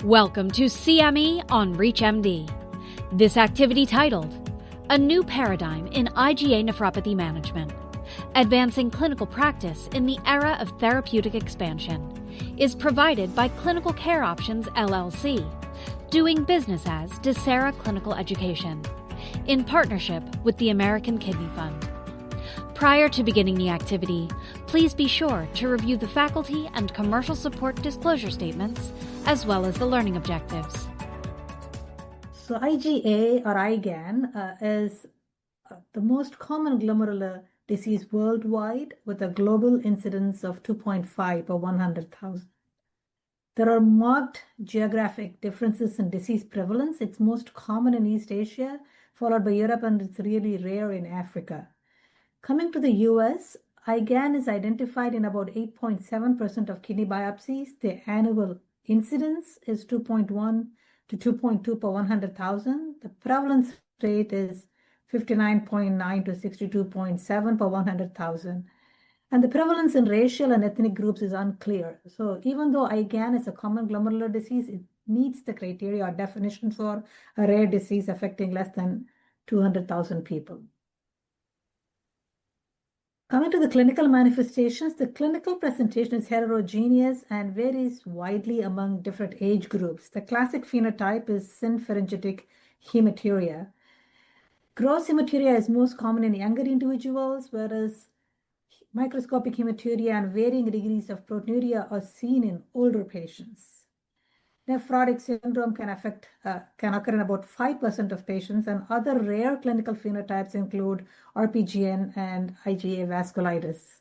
Welcome to CME on ReachMD. This activity titled, A New Paradigm in IgA Nephropathy Management, Advancing Clinical Practice in the Era of Therapeutic Expansion, is provided by Clinical Care Options LLC, doing business as Dacera Clinical Education, in partnership with the American Kidney Fund. Prior to beginning the activity, please be sure to review the faculty and commercial support disclosure statements, as well as the learning objectives. So IgA or IgAN is the most common glomerular disease worldwide with a global incidence of 2.5 per 100,000. There are marked geographic differences in disease prevalence. It's most common in East Asia, followed by Europe, and it's really rare in Africa. Coming to the US, IgAN is identified in about 8.7% of kidney biopsies. The annual incidence is 2.1 to 2.2 per 100,000. The prevalence rate is 59.9 to 62.7 per 100,000. And the prevalence in racial and ethnic groups is unclear. So even though IgAN is a common glomerular disease, it meets the criteria or definition for a rare disease affecting less than 200,000 people. Coming to the clinical manifestations, the clinical presentation is heterogeneous and varies widely among different age groups. The classic phenotype is synpharingitic hematuria. Gross hematuria is most common in younger individuals, whereas microscopic hematuria and varying degrees of proteinuria are seen in older patients. Nephrotic syndrome can occur in about 5% of patients, and other rare clinical phenotypes include RPGN and IgA vasculitis.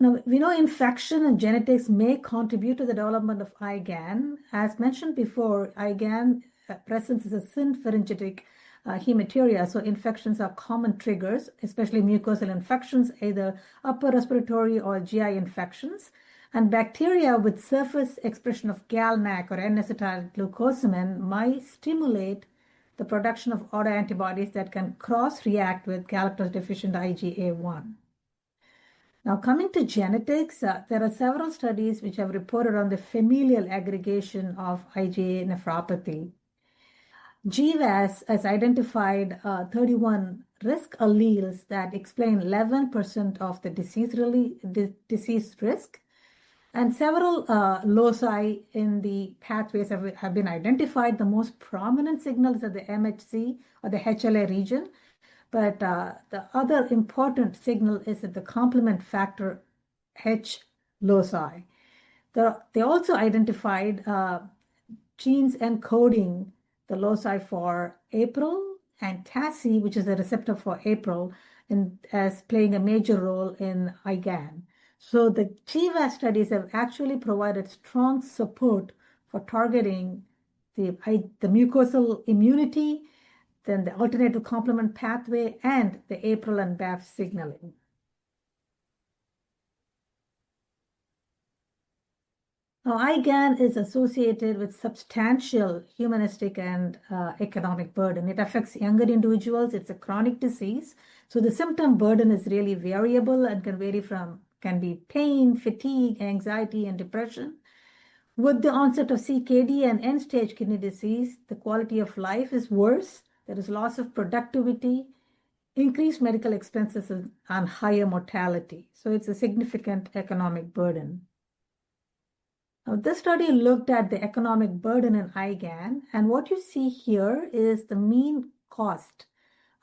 Now, we know infection and genetics may contribute to the development of IgAN. As mentioned before, IgAN presence is a synpharingitic hematuria, so infections are common triggers, especially mucosal infections, either upper respiratory or GI infections. And bacteria with surface expression of GalNAc or N-acetylglucosamine might stimulate the production of autoantibodies that can cross-react with galactose-deficient IgA1. Now, coming to genetics, there are several studies which have reported on the familial aggregation of IgA nephropathy. GWAS has identified 31 risk alleles that explain 11% of the disease risk. And several loci in the pathways have been identified. The most prominent signals are the MHC or the HLA region, but the other important signal is at the complement factor H loci. They also identified genes encoding the loci for APRIL and TACI, which is a receptor for APRIL, as playing a major role in IgAN. So the GWAS studies have actually provided strong support for targeting the mucosal immunity, then the alternative complement pathway, and the APRIL and BAFF signaling. Now, IgAN is associated with substantial humanistic and economic burden. It affects younger individuals. It's a chronic disease. So the symptom burden is really variable and can be pain, fatigue, anxiety, and depression. With the onset of CKD and end-stage kidney disease, the quality of life is worse. There is loss of productivity, increased medical expenses, and higher mortality. So it's a significant economic burden. Now, this study looked at the economic burden in IgAN, and what you see here is the mean cost,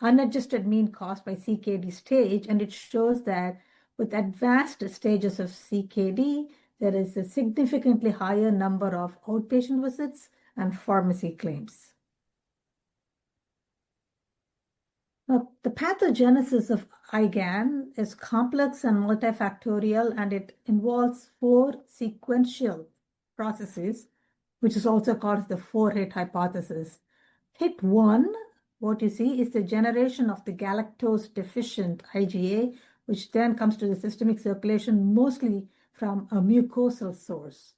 unadjusted mean cost by CKD stage, and it shows that with advanced stages of CKD, there is a significantly higher number of outpatient visits and pharmacy claims. Now, the pathogenesis of IgAN is complex and multifactorial, and it involves 4 sequential processes, which is also called the 4-hit hypothesis. Hit 1, what you see is the generation of the galactose-deficient IgA, which then comes to the systemic circulation mostly from a mucosal source.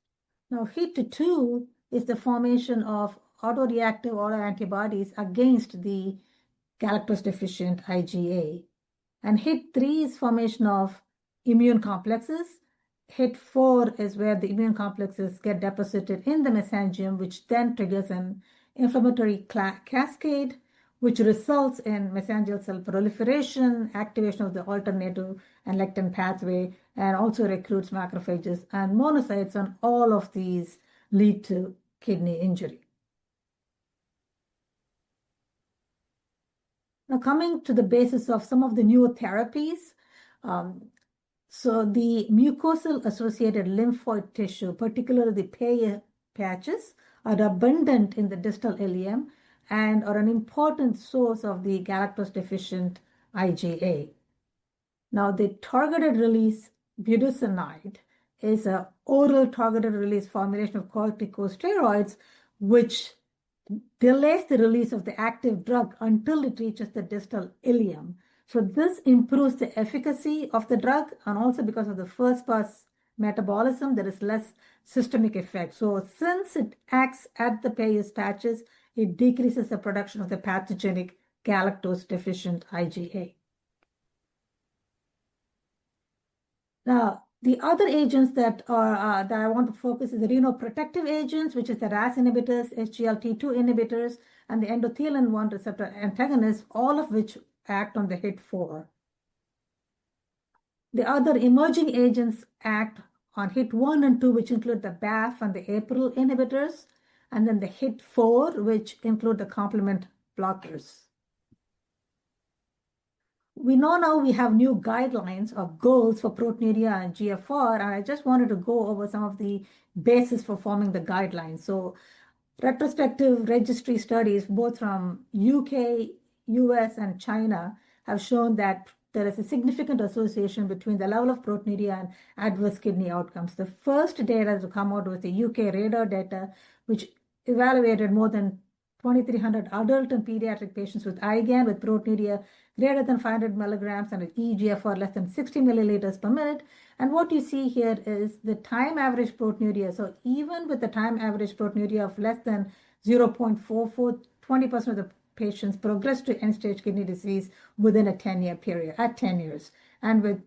Now, hit 2 is the formation of autoreactive autoantibodies against the galactose-deficient IgA. And hit 3 is formation of immune complexes HIT4 is where the immune complexes get deposited in the mesangium, which then triggers an inflammatory cascade, which results in mesangial cell proliferation, activation of the alternative and lectin pathway, and also recruits macrophages and monocytes, and all of these lead to kidney injury. Now, coming to the basis of some of the newer therapies, so the mucosal-associated lymphoid tissue, particularly the Peyer's patches, are abundant in the distal ileum and are an important source of the galactose-deficient IgA. Now, the targeted release budesonide is an oral targeted release formulation of corticosteroids, which delays the release of the active drug until it reaches the distal ileum. So this improves the efficacy of the drug, and also because of the first pass metabolism, there is less systemic effect. So since it acts at the Peyer's patches, it decreases the production of the pathogenic galactose-deficient IgA. Now, the other agents that I want to focus is the renoprotective agents, which is the RAS inhibitors, SGLT2 inhibitors, and the endothelin-1 receptor antagonists, all of which act on the HIT4. The other emerging agents act on HIT1 and 2, which include the BAFF and the APRIL inhibitors, and then the HIT4, which include the complement blockers. We know now we have new guidelines or goals for proteinuria and GFR, and I just wanted to go over some of the basis for forming the guidelines. So retrospective registry studies, both from UK, US, and China, have shown that there is a significant association between the level of proteinuria and adverse kidney outcomes. The first data to come out was the UK RADAR data, which evaluated more than 2,300 adult and pediatric patients with IgAN with proteinuria greater than 500 milligrams and an eGFR less than 60 milliliters per minute. And what you see here is the time average proteinuria. So even with the time average proteinuria of less than 0.44, 20% of the patients progress to end-stage kidney disease within a 10-year period, at 10 years. And with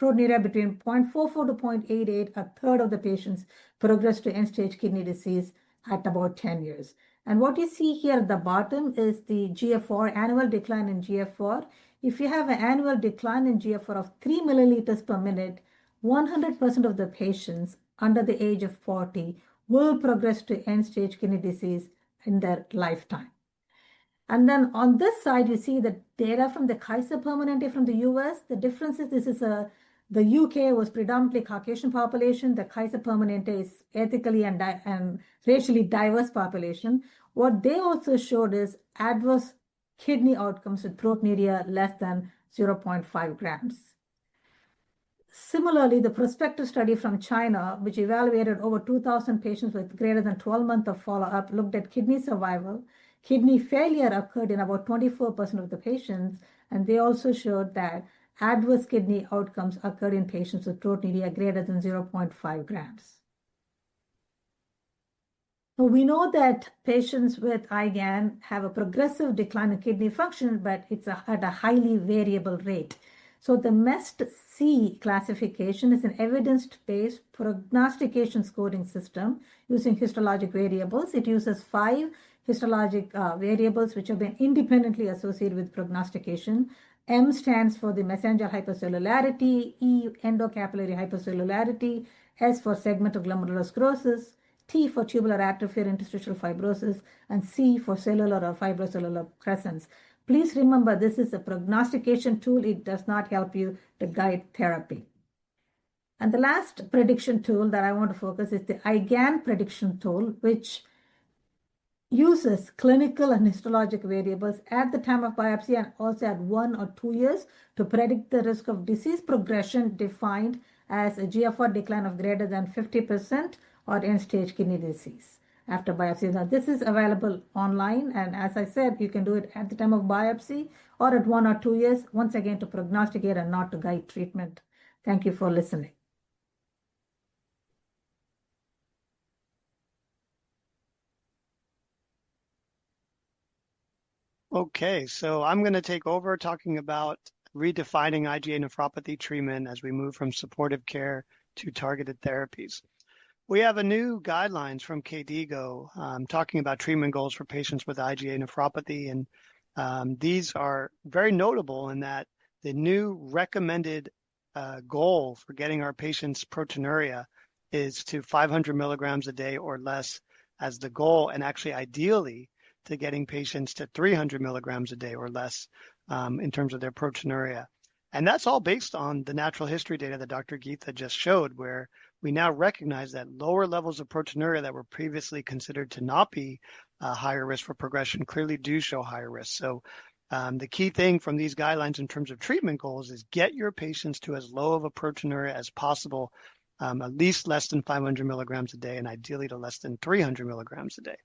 proteinuria between 0.44 to 0.88, a third of the patients progress to end-stage kidney disease at about 10 years. And what you see here at the bottom is the GFR, annual decline in GFR. If you have an annual decline in GFR of 3 milliliters per minute, 100% of the patients under the age of 40 will progress to end-stage kidney disease in their lifetime. And then on this side, you see the data from the Kaiser Permanente from the US. The difference is the UK was predominantly Caucasian population. The Kaiser Permanente is ethically and racially diverse population. What they also showed is adverse kidney outcomes with proteinuria less than 0.5 grams. Similarly, the prospective study from China, which evaluated over 2,000 patients with greater than 12 months of follow-up, looked at kidney survival. Kidney failure occurred in about 24% of the patients, and they also showed that adverse kidney outcomes occurred in patients with proteinuria greater than 0.5 grams. So we know that patients with IgAN have a progressive decline in kidney function, but it's at a highly variable rate. So the MEST-C classification is an evidence-based prognostication scoring system using histologic variables. It uses 5 histologic variables which have been independently associated with prognostication. M stands for the mesangial hypercellularity, E endocapillary hypercellularity, S for segmental glomerular sclerosis, T for tubular atrophy or interstitial fibrosis, and C for cellular or fibrocellular crescents. Please remember, this is a prognostication tool. It does not help you to guide therapy. And the last prediction tool that I want to focus is the IgAN prediction tool, which uses clinical and histologic variables at the time of biopsy and also at 1 or 2 years to predict the risk of disease progression defined as a GFR decline of greater than 50% or end-stage kidney disease after biopsy. Now, this is available online, and as I said, you can do it at the time of biopsy or at 1 or 2 years, once again to prognosticate and not to guide treatment. Thank you for listening. Okay, so I'm going to take over talking about redefining IgA nephropathy treatment as we move from supportive care to targeted therapies. We have a new guidelines from KDIGO talking about treatment goals for patients with IgA nephropathy, and these are very notable in that the new recommended goal for getting our patients proteinuria is to 500 milligrams a day or less as the goal, and actually ideally to getting patients to 300 milligrams a day or less in terms of their proteinuria. And that's all based on the natural history data that Dr. Geetha just showed, where we now recognize that lower levels of proteinuria that were previously considered to not be higher risk for progression clearly do show higher risk. So the key thing from these guidelines in terms of treatment goals is get your patients to as low of a proteinuria as possible, at least less than 500 milligrams a day, and ideally to less than 300 milligrams a day.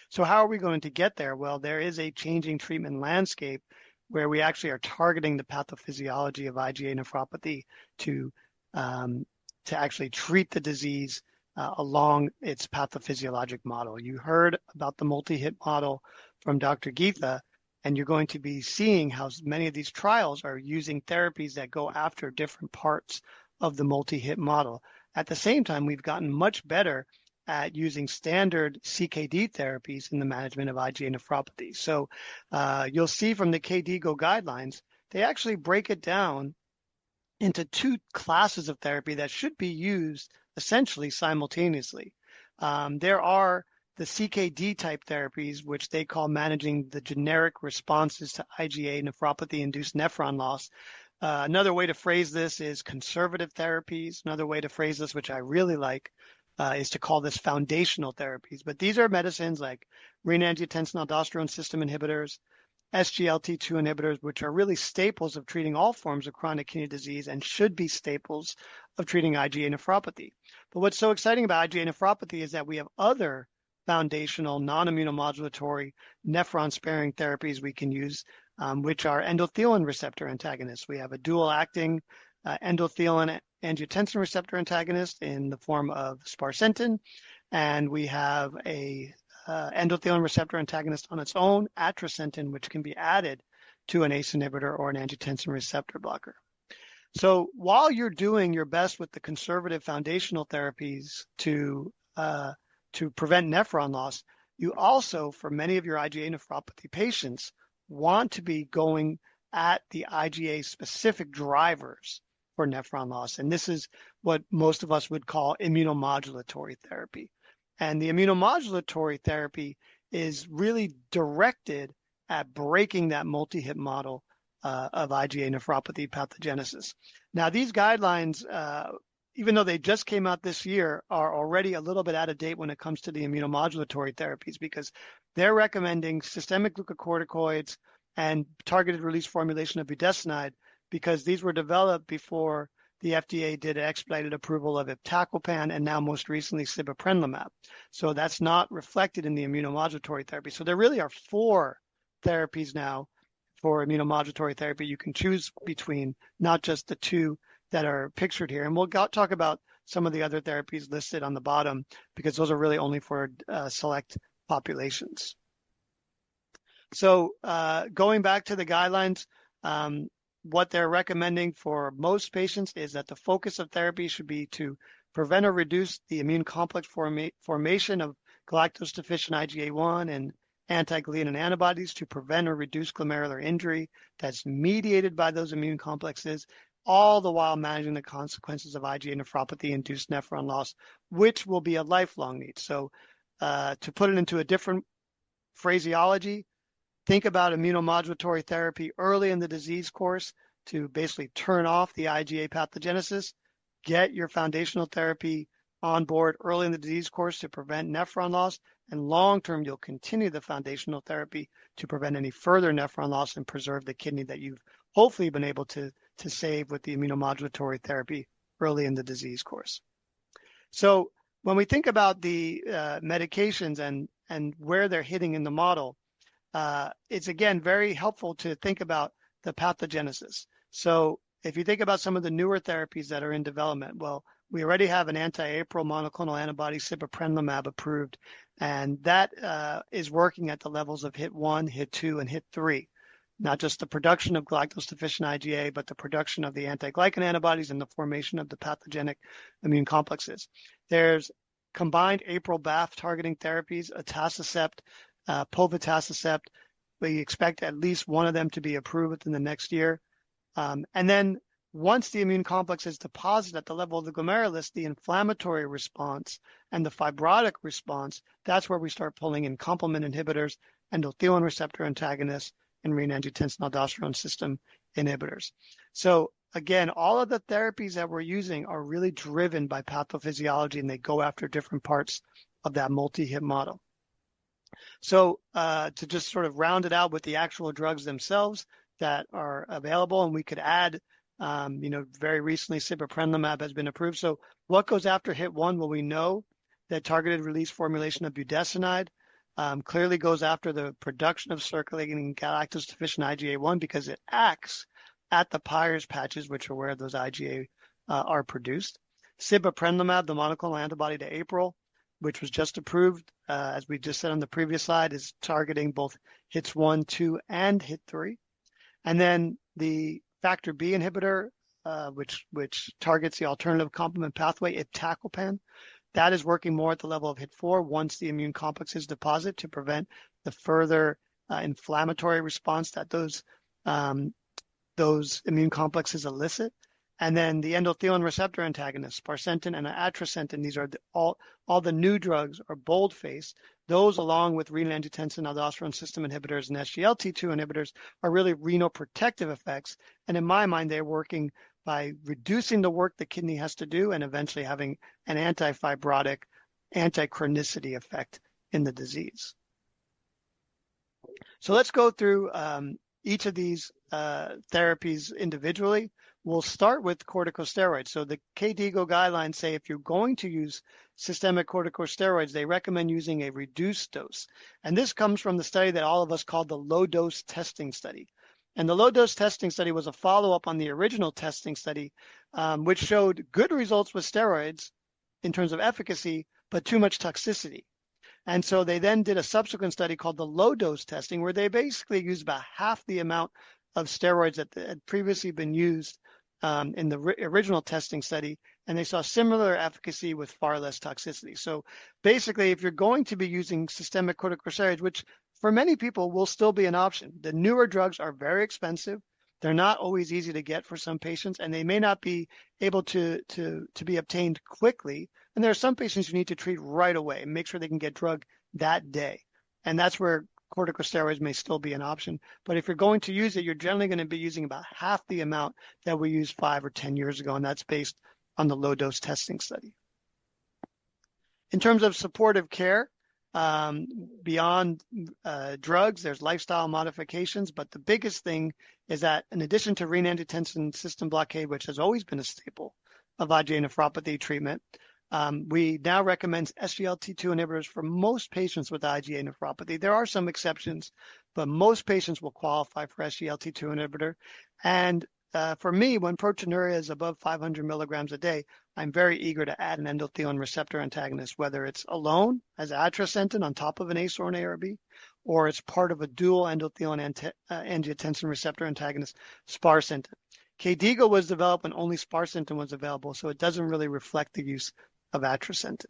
So how are we going to get there? Well, there is a changing treatment landscape where we actually are targeting the pathophysiology of IgA nephropathy to actually treat the disease along its pathophysiologic model. You heard about the multi-hit model from Dr. Geetha, and you're going to be seeing how many of these trials are using therapies that go after different parts of the multi-hit model. At the same time, we've gotten much better at using standard CKD therapies in the management of IgA nephropathy. So you'll see from the KDIGO guidelines, they actually break it down into two classes of therapy that should be used essentially simultaneously. There are the CKD type therapies, which they call managing the generic responses to IgA nephropathy-induced nephron loss. Another way to phrase this is conservative therapies. Another way to phrase this, which I really like, is to call this foundational therapies. But these are medicines like renin-angiotensin-aldosterone system inhibitors, SGLT2 inhibitors, which are really staples of treating all forms of chronic kidney disease and should be staples of treating IgA nephropathy. But what's so exciting about IgA nephropathy is that we have other foundational non-immunomodulatory nephron-sparing therapies we can use, which are endothelin receptor antagonists. We have a dual-acting endothelin angiotensin receptor antagonist in the form of sparsentan, and we have a endothelin receptor antagonist on its own, atrasentan, which can be added to an ACE inhibitor or an angiotensin receptor blocker. So while you're doing your best with the conservative foundational therapies to prevent nephron loss, you also, for many of your IgA nephropathy patients, want to be going at the IgA-specific drivers for nephron loss. And this is what most of us would call immunomodulatory therapy. And the immunomodulatory therapy is really directed at breaking that multi-hit model of IgA nephropathy pathogenesis. Now, these guidelines, even though they just came out this year, are already a little bit out of date when it comes to the immunomodulatory therapies, because they're recommending systemic glucocorticoids and targeted release formulation of budesonide, because these were developed before the FDA did an expedited approval of iptacopan and now most recently sibeprenlimab. So that's not reflected in the immunomodulatory therapy. So there really are 4 therapies now for immunomodulatory therapy you can choose between, not just the 2 that are pictured here. And we'll talk about some of the other therapies listed on the bottom, because those are really only for select populations. So going back to the guidelines, what they're recommending for most patients is that the focus of therapy should be to prevent or reduce the immune complex formation of galactose-deficient IgA1 and anti-gliadin antibodies to prevent or reduce glomerular injury that's mediated by those immune complexes, all the while managing the consequences of IgA nephropathy-induced nephron loss, which will be a lifelong need. So to put it into a different phraseology, think about immunomodulatory therapy early in the disease course to basically turn off the IgA pathogenesis. Get your foundational therapy on board early in the disease course to prevent nephron loss. And long-term, you'll continue the foundational therapy to prevent any further nephron loss and preserve the kidney that you've hopefully been able to save with the immunomodulatory therapy early in the disease course. So when we think about the medications and where they're hitting in the model, it's again very helpful to think about the pathogenesis. So if you think about some of the newer therapies that are in development, well, we already have an anti-APRIL monoclonal antibody, sibeprenlimab, approved, and that is working at the levels of HIT1, HIT2, and HIT3. not just the production of galactose-deficient IgA, but the production of the anti-glycan antibodies and the formation of the pathogenic immune complexes. There's combined APRIL-BAFF targeting therapies, atacicept, povetacicept. We expect at least one of them to be approved within the next year. And then once the immune complex is deposited at the level of the glomerulus, the inflammatory response and the fibrotic response, that's where we start pulling in complement inhibitors, endothelin receptor antagonists, and renin-angiotensin-aldosterone system inhibitors. So again, all of the therapies that we're using are really driven by pathophysiology, and they go after different parts of that multi-hit model. So to just sort of round it out with the actual drugs themselves that are available, and we could add, very recently sibeprenlimab has been approved. So what goes after hit 1? Well, we know that targeted release formulation of budesonide clearly goes after the production of circulating galactose-deficient IgA1 because it acts at the Peyer's patches, which are where those IgA are produced. Sibeprenlimab, the monoclonal antibody to APRIL, which was just approved, as we just said on the previous slide, is targeting both hits 1, 2, and hit 3. And then the factor B inhibitor, which targets the alternative complement pathway, iptacopan, that is working more at the level of hit 4 once the immune complexes deposit to prevent the further inflammatory response that those immune complexes elicit. And then the endothelin receptor antagonists, sparsentan and atrasentan, these are all the new drugs are bold-faced. Those, along with renin-angiotensin-aldosterone system inhibitors and SGLT2 inhibitors, are really renoprotective effects. And in my mind, they're working by reducing the work the kidney has to do and eventually having an anti-fibrotic, anti-chronicity effect in the disease. So let's go through each of these therapies individually. We'll start with corticosteroids. So the KDIGO guidelines say if you're going to use systemic corticosteroids, they recommend using a reduced dose. And this comes from the study that all of us called the low-dose testing study. And the low-dose testing study was a follow-up on the original testing study, which showed good results with steroids in terms of efficacy, but too much toxicity. And so they then did a subsequent study called the low-dose testing, where they basically used about half the amount of steroids that had previously been used in the original testing study, and they saw similar efficacy with far less toxicity. So basically, if you're going to be using systemic corticosteroids, which for many people will still be an option, the newer drugs are very expensive. They're not always easy to get for some patients, and they may not be able to be obtained quickly. And there are some patients you need to treat right away and make sure they can get drug that day. And that's where corticosteroids may still be an option. But if you're going to use it, you're generally going to be using about half the amount that we used 5 or 10 years ago, and that's based on the low-dose testing study. In terms of supportive care, beyond drugs, there's lifestyle modifications, but the biggest thing is that in addition to renin-angiotensin system blockade, which has always been a staple of IgA nephropathy treatment, we now recommend SGLT2 inhibitors for most patients with IgA nephropathy. There are some exceptions, but most patients will qualify for SGLT2 inhibitor. And for me, when proteinuria is above 500 milligrams a day, I'm very eager to add an endothelin receptor antagonist, whether it's alone as atrasentan on top of an ACE or an ARB, or it's part of a dual endothelin angiotensin receptor antagonist, sparsentan. KDIGO was developed when only sparsentan was available, so it doesn't really reflect the use of atrasentan.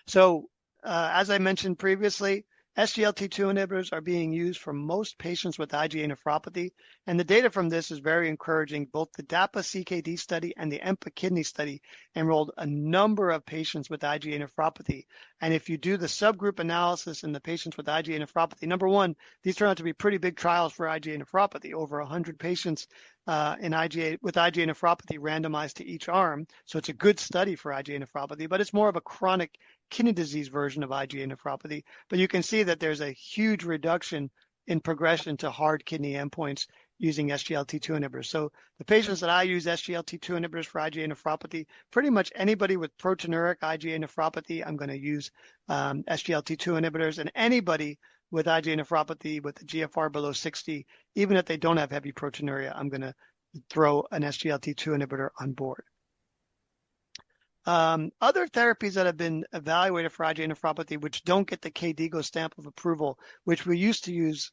So as I mentioned previously, SGLT2 inhibitors are being used for most patients with IgA nephropathy, and the data from this is very encouraging. Both the DAPA-CKD study and the EMPA-Kidney study enrolled a number of patients with IgA nephropathy. And if you do the subgroup analysis in the patients with IgA nephropathy, number one, these turn out to be pretty big trials for IgA nephropathy, over 100 patients with IgA nephropathy randomized to each arm. So it's a good study for IgA nephropathy, but it's more of a chronic kidney disease version of IgA nephropathy. But you can see that there's a huge reduction in progression to hard kidney endpoints using SGLT2 inhibitors. So the patients that I use SGLT2 inhibitors for IgA nephropathy, pretty much anybody with proteinuric IgA nephropathy, I'm going to use SGLT2 inhibitors, and anybody with IgA nephropathy with a GFR below 60, even if they don't have heavy proteinuria, I'm going to throw an SGLT2 inhibitor on board. Other therapies that have been evaluated for IgA nephropathy, which don't get the KDIGO stamp of approval, which we used to use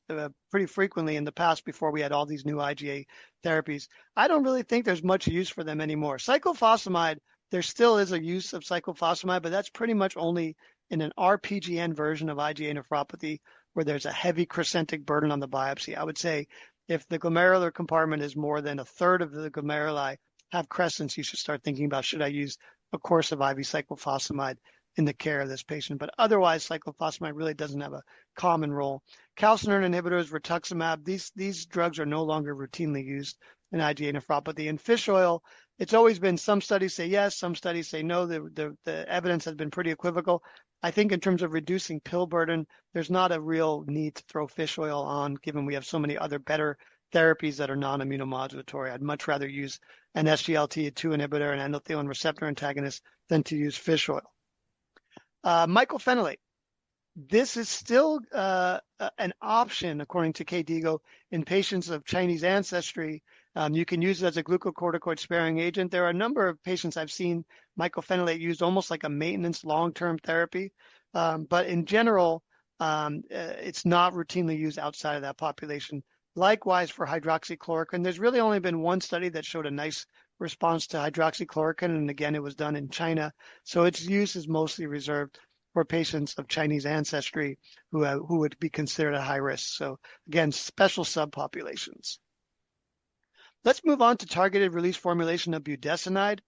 pretty frequently in the past before we had all these new IgA therapies, I don't really think there's much use for them anymore. Cyclophosphamide, there still is a use of cyclophosphamide, but that's pretty much only in an RPGN version of IgA nephropathy where there's a heavy crescentic burden on the biopsy. I would say if the glomerular compartment is more than a third of the glomeruli have crescents, you should start thinking about, should I use a course of IV cyclophosphamide in the care of this patient. But otherwise, cyclophosphamide really doesn't have a common role. Calcineurin inhibitors, rituximab, these drugs are no longer routinely used in IgA nephropathy. And fish oil, it's always been, some studies say yes, some studies say no. The evidence has been pretty equivocal. I think in terms of reducing pill burden, there's not a real need to throw fish oil on, given we have so many other better therapies that are non-immunomodulatory. I'd much rather use an SGLT2 inhibitor, an endothelin receptor antagonist, than to use fish oil. Mycophenolate. This is still an option, according to KDIGO, in patients of Chinese ancestry. You can use it as a glucocorticoid-sparing agent. There are a number of patients I've seen mycophenolate used almost like a maintenance long-term therapy. But in general, it's not routinely used outside of that population. Likewise for hydroxychloroquine, there's really only been one study that showed a nice response to hydroxychloroquine, and again, it was done in China. So its use is mostly reserved for patients of Chinese ancestry who would be considered at high risk. So again, special subpopulations. Let's move on to targeted release formulation of budesonide.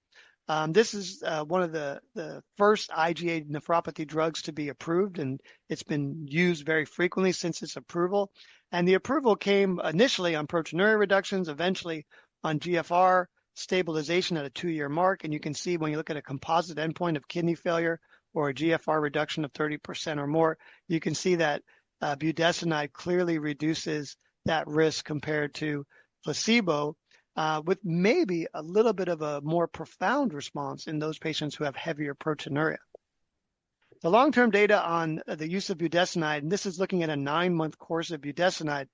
This is one of the first IgA nephropathy drugs to be approved, and it's been used very frequently since its approval. And the approval came initially on proteinuria reductions, eventually on GFR stabilization at a 2-year mark. And you can see when you look at a composite endpoint of kidney failure or a GFR reduction of 30% or more, you can see that budesonide clearly reduces that risk compared to placebo, with maybe a little bit of a more profound response in those patients who have heavier proteinuria. The long-term data on the use of budesonide, and this is looking at a 9-month course of budesonide.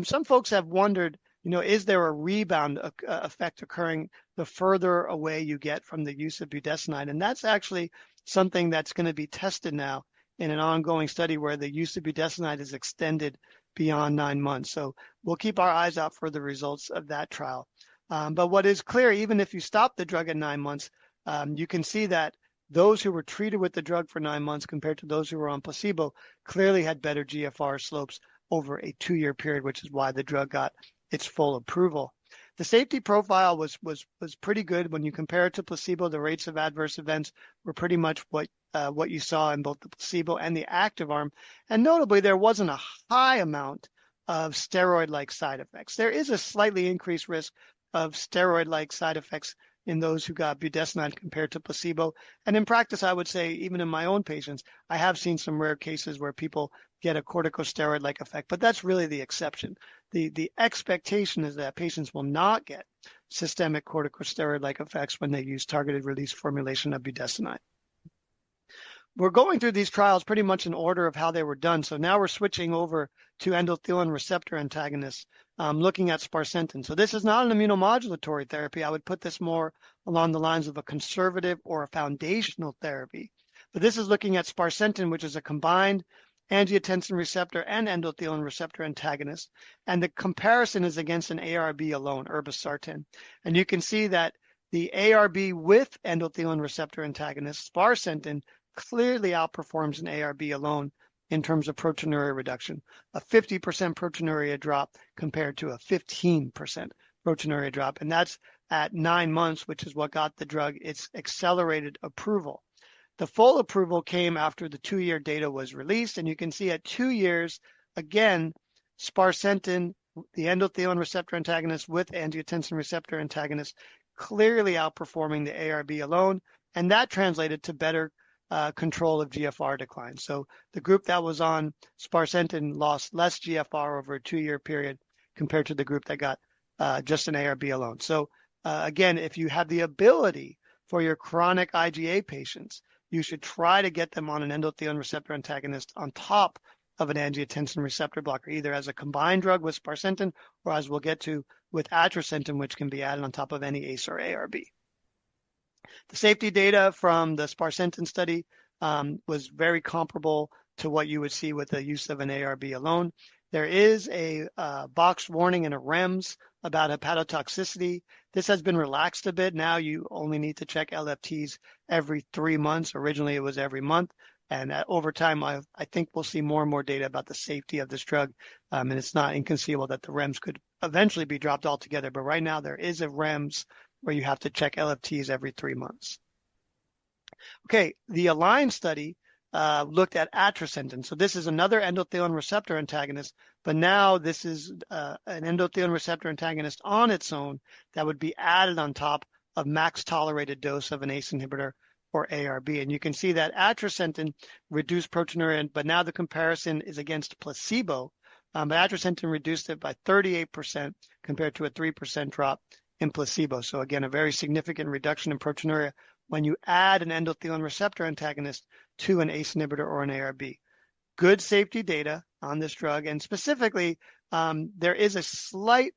Some folks have wondered, is there a rebound effect occurring the further away you get from the use of budesonide? And that's actually something that's going to be tested now in an ongoing study where the use of budesonide is extended beyond 9 months. So we'll keep our eyes out for the results of that trial. But what is clear, even if you stop the drug at 9 months, you can see that those who were treated with the drug for 9 months compared to those who were on placebo clearly had better GFR slopes over a 2-year period, which is why the drug got its full approval. The safety profile was pretty good. When you compare it to placebo, the rates of adverse events were pretty much what you saw in both the placebo and the active arm. And notably, there wasn't a high amount of steroid-like side effects. There is a slightly increased risk of steroid-like side effects in those who got budesonide compared to placebo. And in practice, I would say, even in my own patients, I have seen some rare cases where people get a corticosteroid-like effect, but that's really the exception. The expectation is that patients will not get systemic corticosteroid-like effects when they use targeted release formulation of budesonide. We're going through these trials pretty much in order of how they were done. So now we're switching over to endothelin receptor antagonists, looking at sparsentan. So this is not an immunomodulatory therapy. I would put this more along the lines of a conservative or a foundational therapy. But this is looking at sparsentan, which is a combined angiotensin receptor and endothelin receptor antagonist. And the comparison is against an ARB alone, irbesartan. And you can see that the ARB with endothelin receptor antagonist, sparsentan, clearly outperforms an ARB alone in terms of proteinuria reduction, a 50% proteinuria drop compared to a 15% proteinuria drop. And that's at 9 months, which is what got the drug its accelerated approval. The full approval came after the 2-year data was released. And you can see at 2 years, again, sparsentan, the endothelin receptor antagonist with angiotensin receptor antagonist, clearly outperforming the ARB alone. And that translated to better control of GFR decline. So the group that was on sparsentan lost less GFR over a 2-year period compared to the group that got just an ARB alone. So again, if you have the ability for your chronic IgA patients, you should try to get them on an endothelin receptor antagonist on top of an angiotensin receptor blocker, either as a combined drug with sparsentan or, as we'll get to, with atrasentan, which can be added on top of any ACE or ARB. The safety data from the sparsentan study was very comparable to what you would see with the use of an ARB alone. There is a boxed warning in a REMS about hepatotoxicity. This has been relaxed a bit. Now you only need to check LFTs every 3 months. Originally, it was every month. And over time, I think we'll see more and more data about the safety of this drug. And it's not inconceivable that the REMS could eventually be dropped altogether. But right now, there is a REMS where you have to check LFTs every 3 months. Okay, the ALIGN study looked at atrasentan. So this is another endothelin receptor antagonist, but now this is an endothelin receptor antagonist on its own that would be added on top of max tolerated dose of an ACE inhibitor or ARB. And you can see that atrasentan reduced proteinuria, but now the comparison is against placebo. But atrasentan reduced it by 38% compared to a 3% drop in placebo. So again, a very significant reduction in proteinuria when you add an endothelin receptor antagonist to an ACE inhibitor or an ARB. Good safety data on this drug, and specifically, there is a slight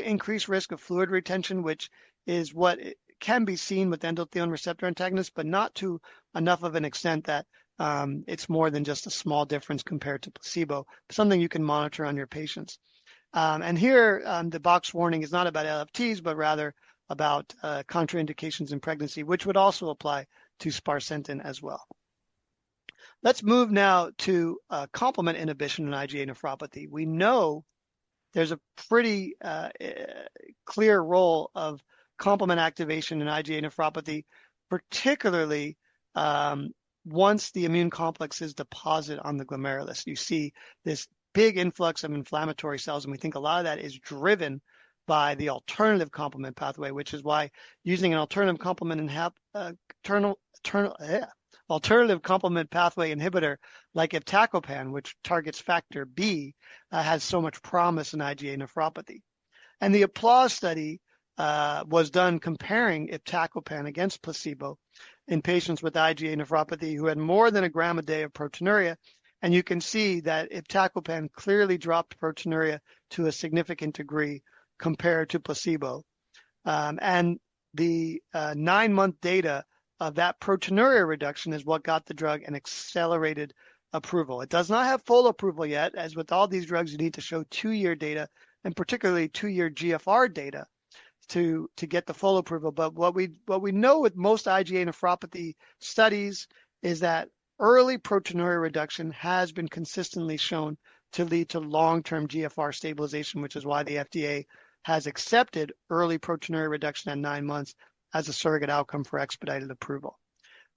increased risk of fluid retention, which is what can be seen with endothelin receptor antagonists, but not to enough of an extent that it's more than just a small difference compared to placebo, something you can monitor on your patients. And here, the box warning is not about LFTs, but rather about contraindications in pregnancy, which would also apply to sparsentan as well. Let's move now to complement inhibition in IgA nephropathy. We know there's a pretty clear role of complement activation in IgA nephropathy, particularly once the immune complexes deposit on the glomerulus. You see this big influx of inflammatory cells, and we think a lot of that is driven by the alternative complement pathway, which is why using an alternative complement alternative complement pathway inhibitor like iptacopan, which targets factor B, has so much promise in IgA nephropathy. And the APPLAUSE study was done comparing iptacopan against placebo in patients with IgA nephropathy who had more than a gram a day of proteinuria. And you can see that iptacopan clearly dropped proteinuria to a significant degree compared to placebo. And the 9-month data of that proteinuria reduction is what got the drug an accelerated approval. It does not have full approval yet. As with all these drugs, you need to show 2-year data, and particularly 2-year GFR data to get the full approval. But what we know with most IgA nephropathy studies is that early proteinuria reduction has been consistently shown to lead to long-term GFR stabilization, which is why the FDA has accepted early proteinuria reduction at 9 months as a surrogate outcome for expedited approval.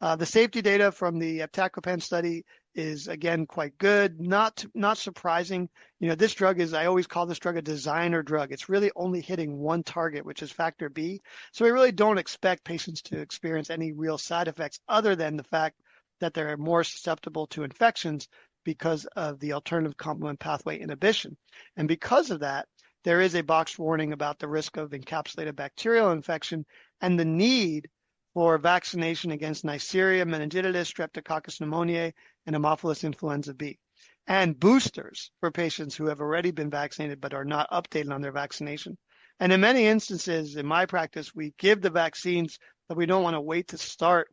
The safety data from the iptacopan study is, again, quite good. Not surprising. You know, this drug is, I always call this drug a designer drug. It's really only hitting one target, which is factor B. So we really don't expect patients to experience any real side effects other than the fact that they're more susceptible to infections because of the alternative complement pathway inhibition. And because of that, there is a boxed warning about the risk of encapsulated bacterial infection and the need for vaccination against Neisseria meningitidis, Streptococcus pneumoniae, and Haemophilus influenza B, and boosters for patients who have already been vaccinated but are not updated on their vaccination. And in many instances, in my practice, we give the vaccines, but we don't want to wait to start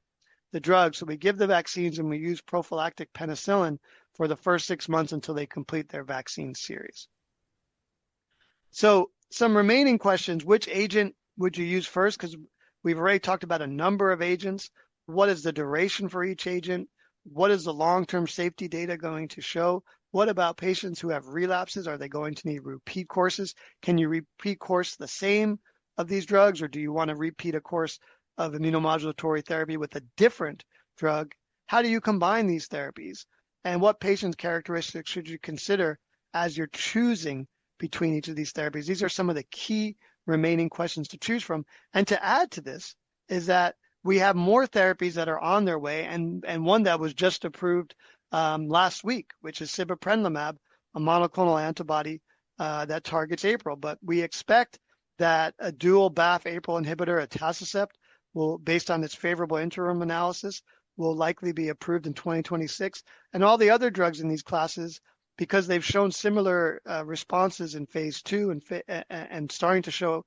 the drug. So we give the vaccines and we use prophylactic penicillin for the first 6 months until they complete their vaccine series. So some remaining questions: which agent would you use first? Because we've already talked about a number of agents. What is the duration for each agent? What is the long-term safety data going to show? What about patients who have relapses? Are they going to need repeat courses? Can you repeat course the same of these drugs, or do you want to repeat a course of immunomodulatory therapy with a different drug? How do you combine these therapies? And what patient characteristics should you consider as you're choosing between each of these therapies? These are some of the key remaining questions to choose from. And to add to this is that we have more therapies that are on their way, and one that was just approved last week, which is sibeprenlimab, a monoclonal antibody that targets APRIL. But we expect that a dual BAFF-APRIL inhibitor, atacicept, will, based on its favorable interim analysis, will likely be approved in 2026. And all the other drugs in these classes, because they've shown similar responses in phase 2 and starting to show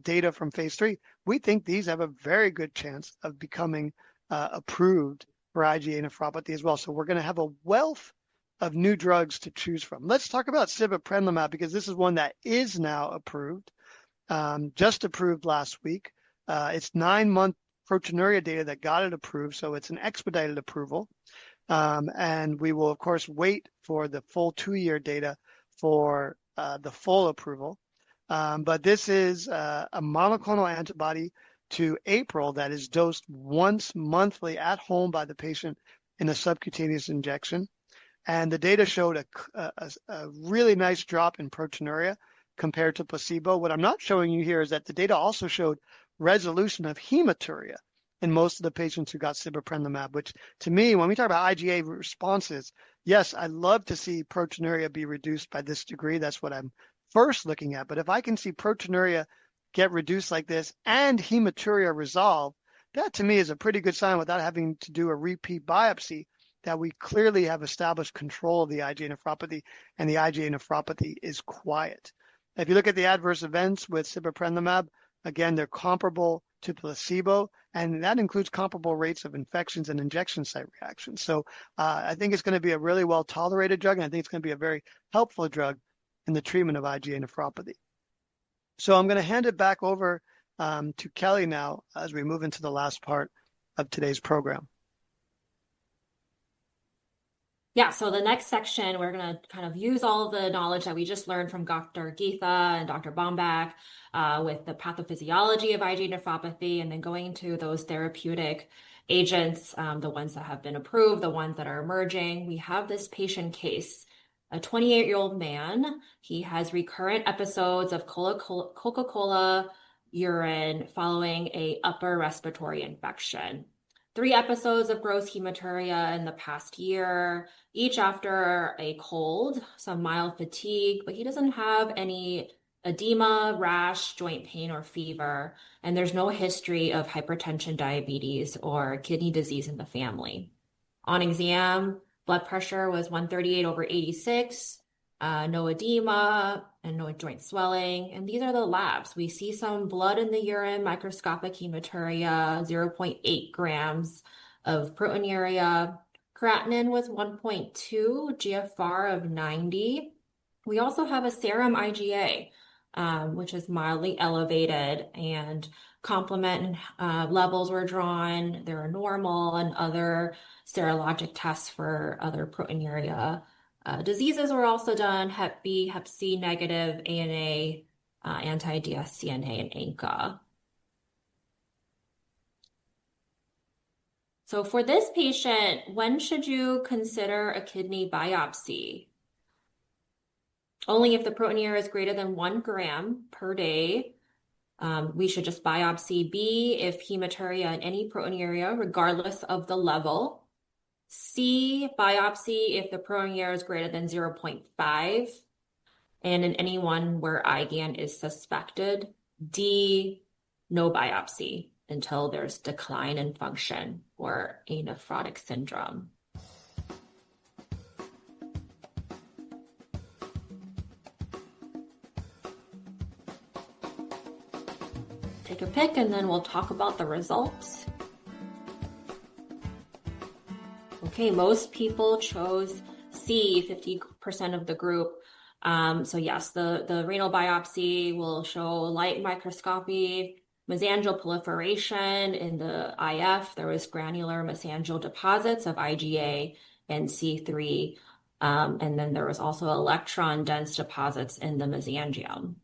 data from phase 3, we think these have a very good chance of becoming approved for IgA nephropathy as well. So we're going to have a wealth of new drugs to choose from. Let's talk about sibeprenlimab, because this is one that is now approved, just approved last week. It's 9-month proteinuria data that got it approved, so it's an expedited approval. And we will, of course, wait for the full 2-year data for the full approval. But this is a monoclonal antibody to APRIL that is dosed once monthly at home by the patient in a subcutaneous injection. And the data showed a really nice drop in proteinuria compared to placebo. What I'm not showing you here is that the data also showed resolution of hematuria in most of the patients who got sibeprenlimab, which to me, when we talk about IgA responses, yes, I love to see proteinuria be reduced by this degree. That's what I'm first looking at. But if I can see proteinuria get reduced like this and hematuria resolve, that to me is a pretty good sign without having to do a repeat biopsy that we clearly have established control of the IgA nephropathy, and the IgA nephropathy is quiet. If you look at the adverse events with sibeprenlimab, again, they're comparable to placebo, and that includes comparable rates of infections and injection site reactions. So I think it's going to be a really well-tolerated drug, and I think it's going to be a very helpful drug in the treatment of IgA nephropathy. So I'm going to hand it back over to Kelly now as we move into the last part of today's program. Yeah, so the next section, we're going to kind of use all of the knowledge that we just learned from Dr. Geetha and Dr. Bomback with the pathophysiology of IgA nephropathy, and then going into those therapeutic agents, the ones that have been approved, the ones that are emerging. We have this patient case, a 28-year-old man. He has recurrent episodes of Coca-Cola urine following a upper respiratory infection. 3 episodes of gross hematuria in the past year, each after a cold, some mild fatigue, but he doesn't have any edema, rash, joint pain, or fever, and there's no history of hypertension, diabetes, or kidney disease in the family. On exam, blood pressure was 138/86, no edema, and no joint swelling. And these are the labs. We see some blood in the urine, microscopic hematuria, 0.8 grams of proteinuria. Creatinine was 1.2, GFR of 90. We also have a serum IgA, which is mildly elevated, and complement levels were drawn. They're normal, and other serologic tests for other proteinuria diseases were also done: Hep B, Hep C negative, ANA, anti-dsCNA, and ANCA. So for this patient, when should you consider a kidney biopsy? Only if the proteinuria is greater than 1 gram per day. We should just biopsy. B, if hematuria and any proteinuria, regardless of the level. C, biopsy if the proteinuria is greater than 0.5, and in anyone where IgAN is suspected. D, no biopsy until there's decline in function or a nephrotic syndrome. Take a pick, and then we'll talk about the results. Okay, most people chose C, 50% of the group. So yes, the renal biopsy will show light microscopy, mesangial proliferation in the IF. There was granular mesangial deposits of IgA and C3. And then there was also electron dense deposits in the mesangium.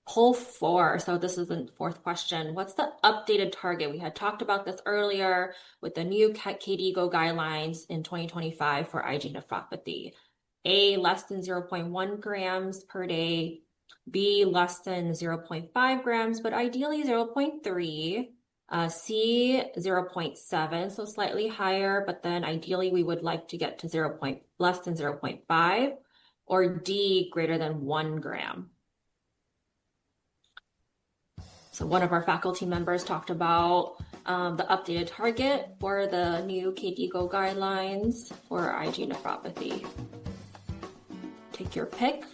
Poll 4, so this is the 4th question. What's the updated target? We had talked about this earlier with the new KDIGO guidelines in 2025 for IgA nephropathy. A, less than 0.1 grams per day. B, less than 0.5 grams, but ideally 0.3. C, 0.7, so slightly higher, but then ideally we would like to get to less than 0.5, or D, greater than 1 gram. So one of our faculty members talked about the updated target for the new KDIGO guidelines for IgA nephropathy. Take your pick.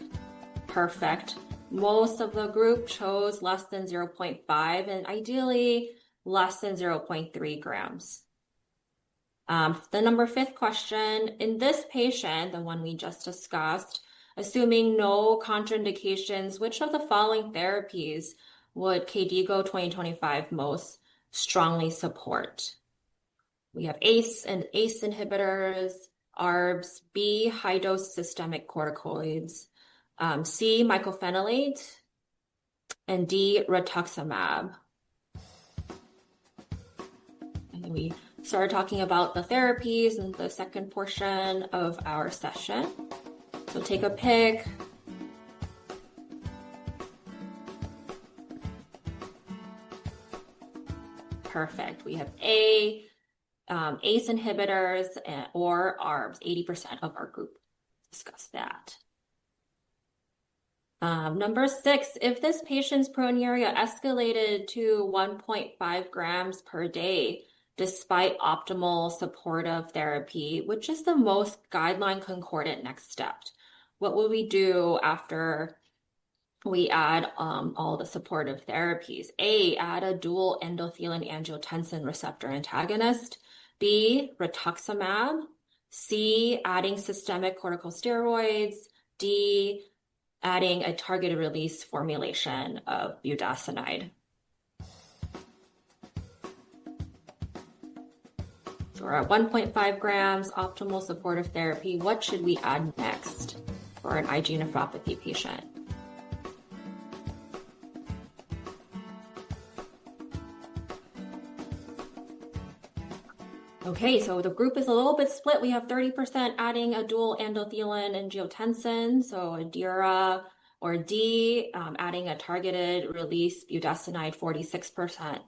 Perfect. Most of the group chose less than 0.5 and ideally less than 0.3 grams. The number 5th question, in this patient, the one we just discussed, assuming no contraindications, which of the following therapies would KDIGO 2025 most strongly support? We have ACE and ACE inhibitors, ARBs, B, high-dose systemic corticoids, C, mycophenolate, and D, rituximab. And then we started talking about the therapies in the second portion of our session. So take a pick. Perfect. We have A, ACE inhibitors or ARBs. 80% of our group discussed that. Number 6, if this patient's proteinuria escalated to 1.5 grams per day, despite optimal supportive therapy, which is the most guideline concordant next step, what will we do after we add all the supportive therapies? A, add a dual endothelin angiotensin receptor antagonist. B, rituximab. C, adding systemic corticosteroids. D, adding a targeted release formulation of budesonide. So we're at 1.5 grams, optimal supportive therapy. What should we add next for an IgA nephropathy patient? Okay, so the group is a little bit split. We have 30% adding a dual endothelin angiotensin, so a DIRA, or D, adding a targeted release budesonide, 46%.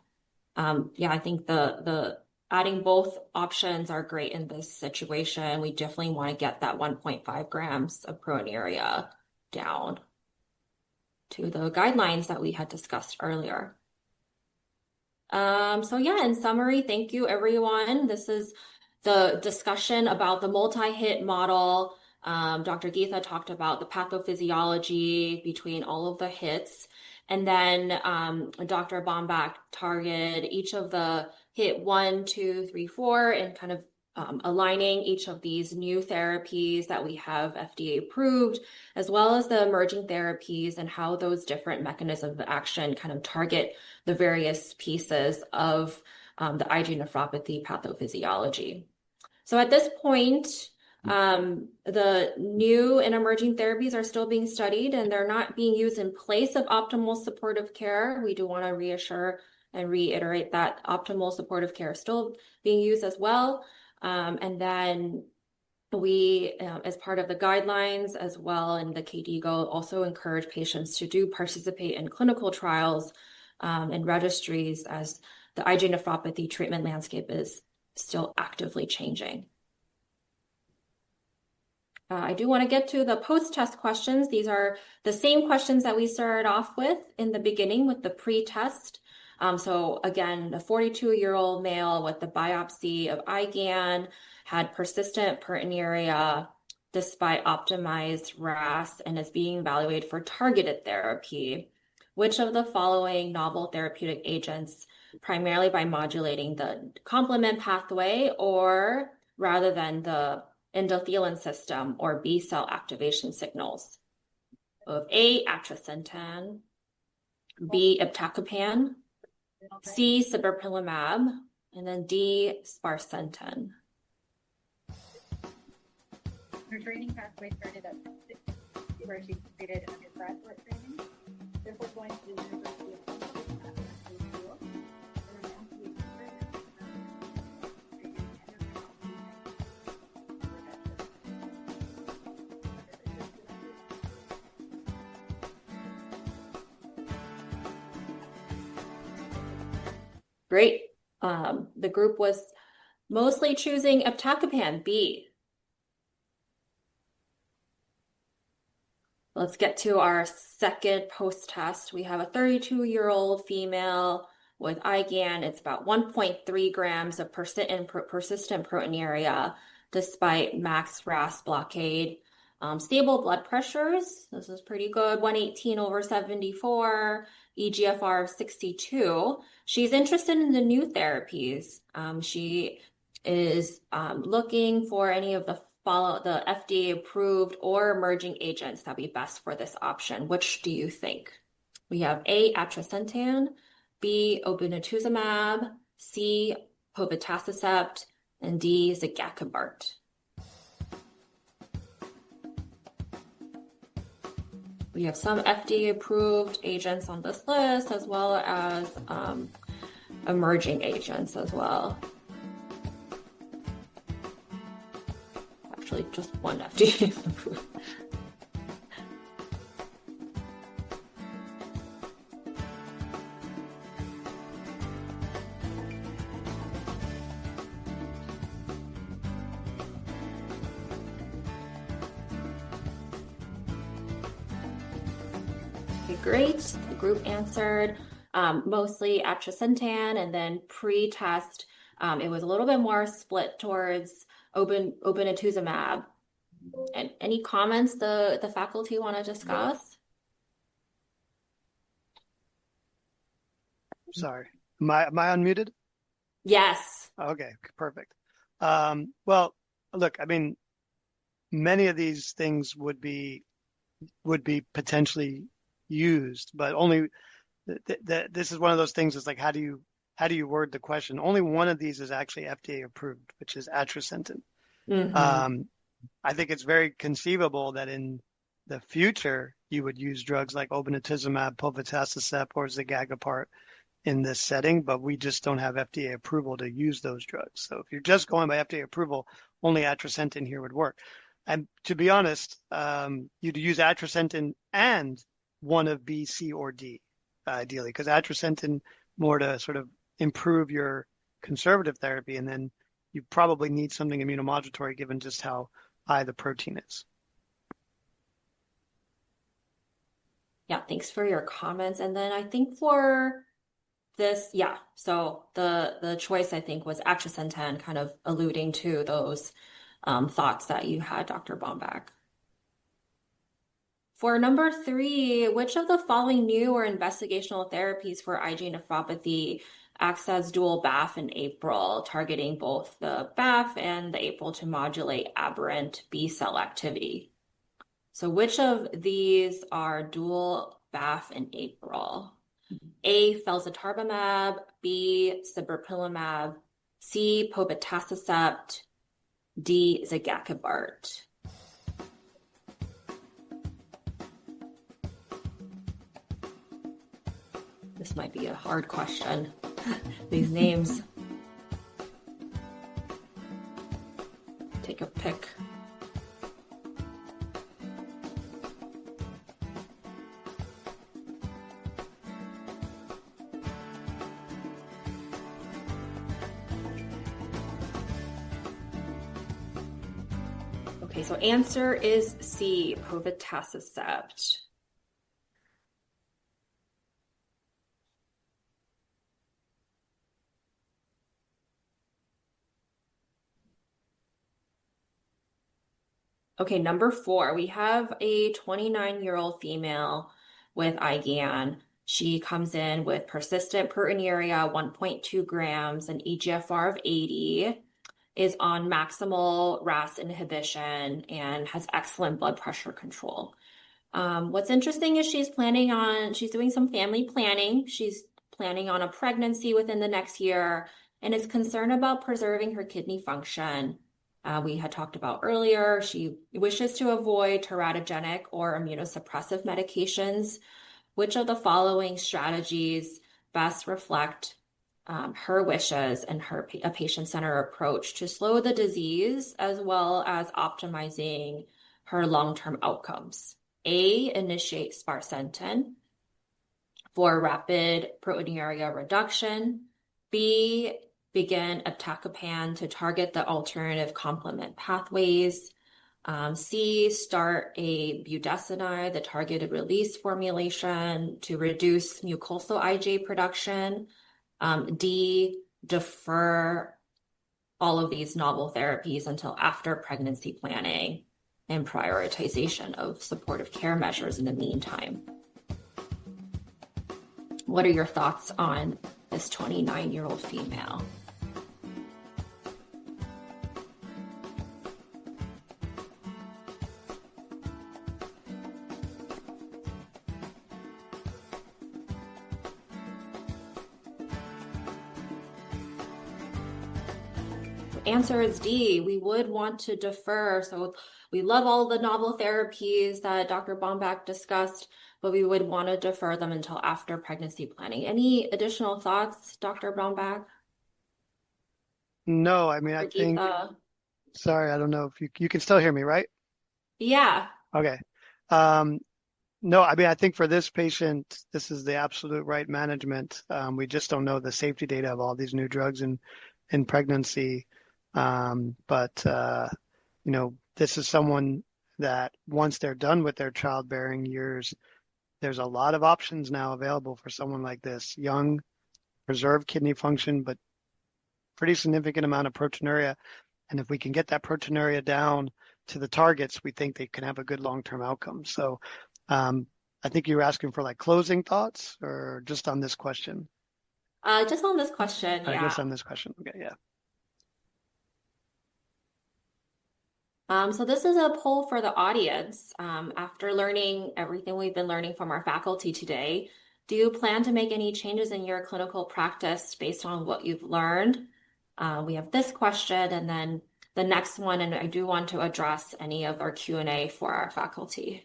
Yeah, I think the adding both options are great in this situation. We definitely want to get that 1.5 grams of proteinuria down to the guidelines that we had discussed earlier. So yeah, in summary, thank you everyone. This is the discussion about the multi-hit model. Dr. Geetha talked about the pathophysiology between all of the hits. And then Dr. Bomback targeted each of the hit 1, 2, 3, 4, and kind of aligning each of these new therapies that we have FDA approved, as well as the emerging therapies and how those different mechanisms of action kind of target the various pieces of the IgA nephropathy pathophysiology. So at this point, the new and emerging therapies are still being studied and they're not being used in place of optimal supportive care. We do want to reassure and reiterate that optimal supportive care is still being used as well. And then we, as part of the guidelines as well, and the KDIGO also encourage patients to participate in clinical trials and registries as the IgA nephropathy treatment landscape is still actively changing. I do want to get to the post-test questions. These are the same questions that we started off with in the beginning with the pre-test. So again, the 42-year-old male with the biopsy of IgAN had persistent proteinuria despite optimized RAS and is being evaluated for targeted therapy. Which of the following novel therapeutic agents, primarily by modulating the complement pathway or rather than the endothelin system or B cell activation signals? Of A, atrasentan, B, iptacopan, C, sibeprenlimab, and then D, sparsentan. Her training pathway started at 6, where she completed undergraduate training. Before going to the University of School, Great. The group was mostly choosing iptacopan, B. Let's get to our second post-test. We have a 32-year-old female with IgAN. It's about 1.3 grams of persistent proteinuria despite max RAS blockade. Stable blood pressures. This is pretty good. 118/74, eGFR of 62. She's interested in the new therapies. She is looking for any of the FDA approved or emerging agents that would be best for this option. Which do you think? We have A, atrasentan, B, obinutuzumab, C, povetacicept, and D, zigakibart. We have some FDA-approved agents on this list, as well as emerging agents as well. Actually, just one FDA-approved. Great. The group answered mostly atrasentan, and then pre-test, it was a little bit more split towards obinutuzumab. And any comments the faculty want to discuss? Sorry, am I unmuted? Yes. Okay, perfect. Well, look, I mean, many of these things would be potentially used, but only this is one of those things. It's like, how do you word the question? Only one of these is actually FDA approved, which is atrasentan. Mm-hmm. I think it's very conceivable that in the future you would use drugs like obinutuzumab, povetacicept, or zigakibart in this setting, but we just don't have FDA approval to use those drugs. So if you're just going by FDA approval, only atrasentan here would work. And to be honest, you'd use atrasentan and one of B, C, or D, ideally, because atrasentan more to sort of improve your conservative therapy, and then you probably need something immunomodulatory given just how high the protein is. Yeah, thanks for your comments. And then I think for this, so the choice I think was atrasentan, kind of alluding to those thoughts that you had, Dr. Bomback. For number 3, which of the following new or investigational therapies for IgA nephropathy acts as dual BAFF and APRIL, targeting both the BAFF and the APRIL to modulate aberrant B cell activity? So which of these are dual BAFF and APRIL? A, felzartamab, B, sibeprenlimab, C, povetacicept, D, zigakibart. This might be a hard question. These names. Take a pick. Okay, so answer is C, povetacicept. Okay, number 4, we have a 29-year-old female with IgAN. She comes in with persistent proteinuria, 1.2 grams, an eGFR of 80, is on maximal RAS inhibition, and has excellent blood pressure control. What's interesting is she's doing some family planning. She's planning on a pregnancy within the next year and is concerned about preserving her kidney function. We had talked about earlier, she wishes to avoid teratogenic or immunosuppressive medications. Which of the following strategies best reflect her wishes and a patient-centered approach to slow the disease, as well as optimizing her long-term outcomes? A, initiate sparsentan for rapid proteinuria reduction. B, begin iptacopan to target the alternative complement pathways. C, start a budesonide, the targeted release formulation to reduce mucosal IgA production. D, defer all of these novel therapies until after pregnancy planning. and prioritization of supportive care measures in the meantime. What are your thoughts on this 29-year-old female? Answer is D. We would want to defer. So we love all the novel therapies that Dr. Bomback discussed, but we would want to defer them until after pregnancy planning. Any additional thoughts, Dr. Bomback? No, I mean, I think, sorry, I don't know if you can still hear me, right? Yeah. Okay. No, I mean, I think for this patient, this is the absolute right management. We just don't know the safety data of all these new drugs in pregnancy. This is someone that once they're done with their childbearing years, there's a lot of options now available for someone like this. Young, preserved kidney function, but pretty significant amount of proteinuria. And if we can get that proteinuria down to the targets, we think they can have a good long-term outcome. So I think you were asking for like closing thoughts or just on this question? Just on this question, yeah. I guess on this question. Okay, yeah. So this is a poll for the audience. After learning everything we've been learning from our faculty today, do you plan to make any changes in your clinical practice based on what you've learned? We have this question and then the next one, and I do want to address any of our Q&A for our faculty.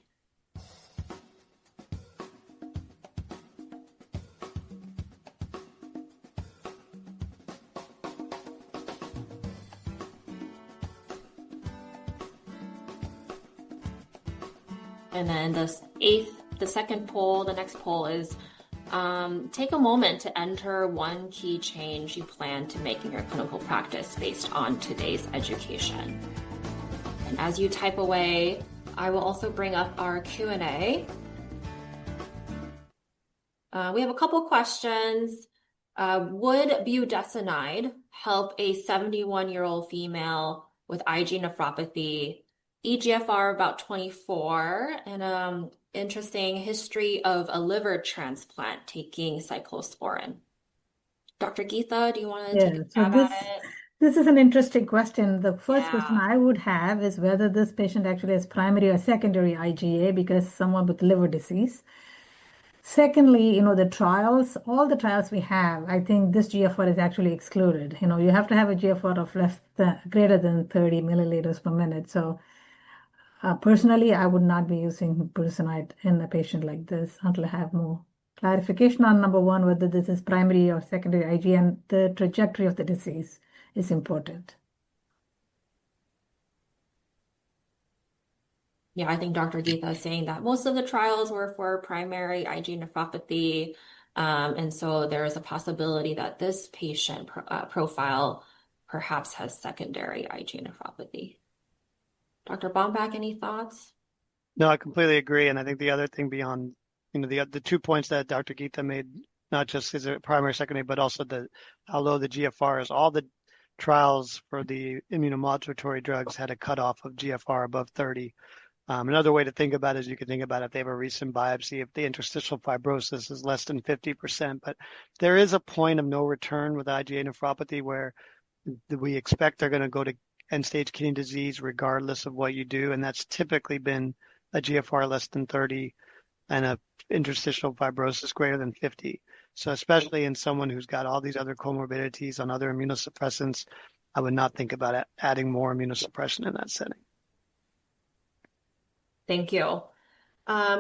And then the second poll, the next poll is take a moment to enter one key change you plan to make in your clinical practice based on today's education. And as you type away, I will also bring up our Q&A. We have a couple questions. Would budesonide help a 71-year-old female with IgA nephropathy, eGFR about 24, and interesting history of a liver transplant taking cyclosporin? Dr. Geetha, do you want to take a stab at it? This is an interesting question. The first question I would have is whether this patient actually has primary or secondary IgA because someone with liver disease. Secondly, all the trials we have, I think this GFR is actually excluded. You have to have a GFR of greater than 30 milliliters per minute. So personally, I would not be using budesonide in a patient like this until I have more clarification on number one, whether this is primary or secondary IgA, and the trajectory of the disease is important. Yeah, I think Dr. Geetha is saying that most of the trials were for primary IgA nephropathy. And so there is a possibility that this patient profile perhaps has secondary IgA nephropathy. Dr. Bomback, any thoughts? No, I completely agree. And I think the other thing beyond, the 2 points that Dr. Geetha made, not just is it primary, secondary, but also how low the GFR is. All the trials for the immunomodulatory drugs had a cutoff of GFR above 30. Another way to think about it is you can think about if they have a recent biopsy, if the interstitial fibrosis is less than 50%. But there is a point of no return with IgA nephropathy where we expect they're going to go to end-stage kidney disease regardless of what you do. And that's typically been a GFR less than 30 and a interstitial fibrosis greater than 50. So especially in someone who's got all these other comorbidities on other immunosuppressants, I would not think about adding more immunosuppression in that setting. Thank you.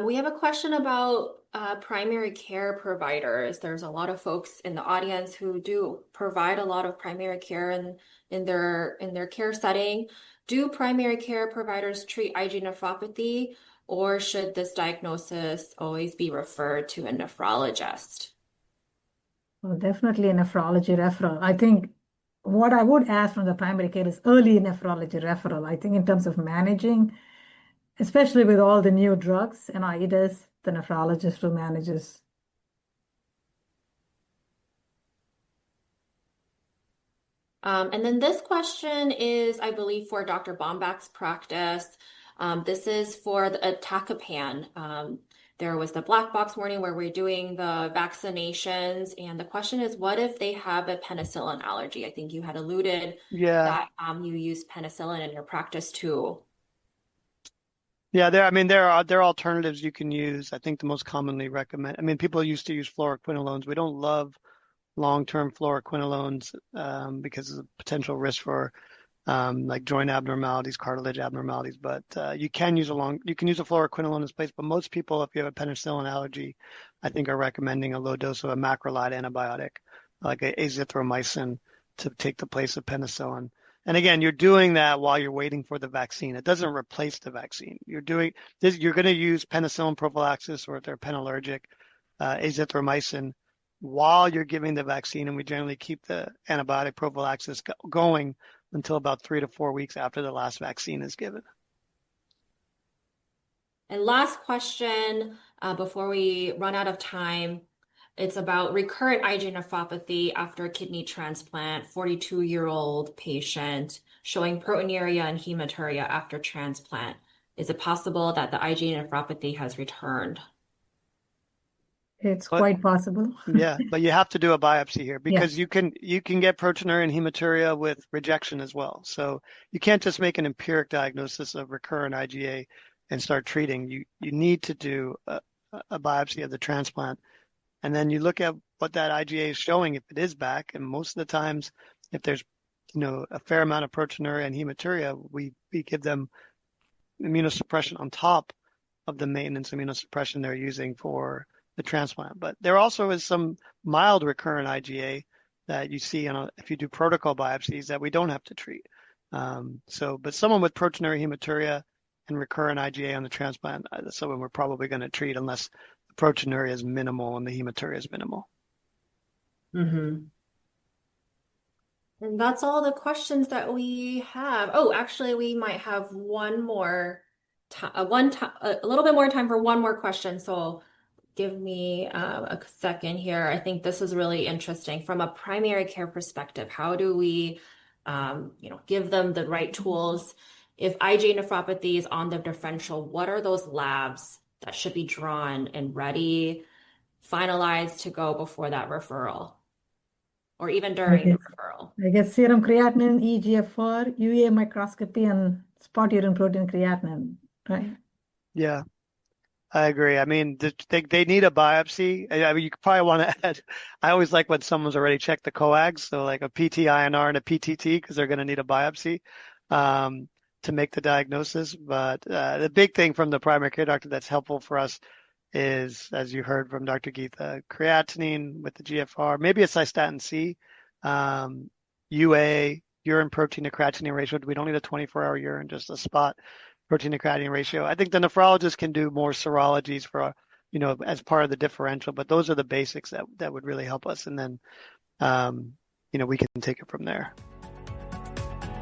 We have a question about primary care providers. There's a lot of folks in the audience who do provide a lot of primary care in their care setting. Do primary care providers treat IgA nephropathy, or should this diagnosis always be referred to a nephrologist? Well, definitely a nephrology referral. I think what I would ask from the primary care is early nephrology referral. I think in terms of managing, especially with all the new drugs, it is the nephrologist who manages. And then this question is, I believe, for Dr. Bomback's practice. This is for the iptacopan. There was the black box warning where we're doing the vaccinations, and the question is, what if they have a penicillin allergy? I think you had alluded Yeah. that you use penicillin in your practice too. Yeah, there are alternatives you can use. I think the most commonly recommend. I mean, people used to use fluoroquinolones. We don't love long-term fluoroquinolones because of the potential risk for like joint abnormalities, cartilage abnormalities. But you can use a fluoroquinolone in its place. But most people, if you have a penicillin allergy, I think are recommending a low dose of a macrolide antibiotic, like azithromycin, to take the place of penicillin. And again, you're doing that while you're waiting for the vaccine. It doesn't replace the vaccine. You're doing this. You're going to use penicillin prophylaxis, or if they're penallergic, azithromycin, while you're giving the vaccine. And we generally keep the antibiotic prophylaxis going until about 3 to 4 weeks after the last vaccine is given. And last question before we run out of time. It's about recurrent IgA nephropathy after kidney transplant, 42-year-old patient showing proteinuria and hematuria after transplant. Is it possible that the IgA nephropathy has returned? It's quite possible. Yeah, but you have to do a biopsy here because you can get proteinuria and hematuria with rejection as well. So you can't just make an empiric diagnosis of recurrent IgA and start treating. You need to do a biopsy of the transplant. And then you look at what that IgA is showing if it is back. And most of the times, if there's a fair amount of proteinuria and hematuria, we give them immunosuppression on top of the maintenance immunosuppression they're using for the transplant. But there also is some mild recurrent IgA that you see if you do protocol biopsies that we don't have to treat. But someone with proteinuria, hematuria, and recurrent IgA on the transplant, that's someone we're probably going to treat unless proteinuria is minimal and the hematuria is minimal. Mm-hmm. And that's all the questions that we have. Oh, actually, we might have one more a little bit more time for one more question. So give me a second here. I think this is really interesting from a primary care perspective. How do we, give them the right tools? If IgA nephropathy is on the differential, what are those labs that should be drawn and ready, finalized to go before that referral, or even during the referral? I guess serum creatinine, eGFR, UA microscopy, and spot urine protein creatinine, right? Yeah, I agree. I mean, they need a biopsy. I mean, you probably want to add, I always like when someone's already checked the coags, so like a PT-INR and a PTT, because they're going to need a biopsy to make the diagnosis. But the big thing from the primary care doctor that's helpful for us is, as you heard from Dr. Geetha, creatinine with the GFR, maybe a cystatin C, UA, urine protein to creatinine ratio. We don't need a 24-hour urine, just a spot protein to creatinine ratio. I think the nephrologist can do more serologies for, as part of the differential, but those are the basics that would really help us. And then, we can take it from there.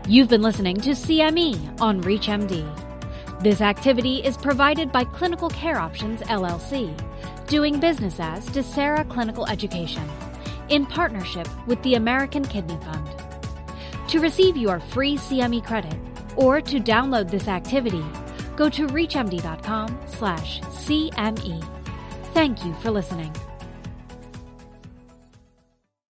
You've been listening to CME on ReachMD. This activity is provided by Clinical Care Options, LLC, doing business as DeSera Clinical Education, in partnership with the American Kidney Fund. To receive your free CME credit or to download this activity, go to reachmd.com/CME. Thank you for listening.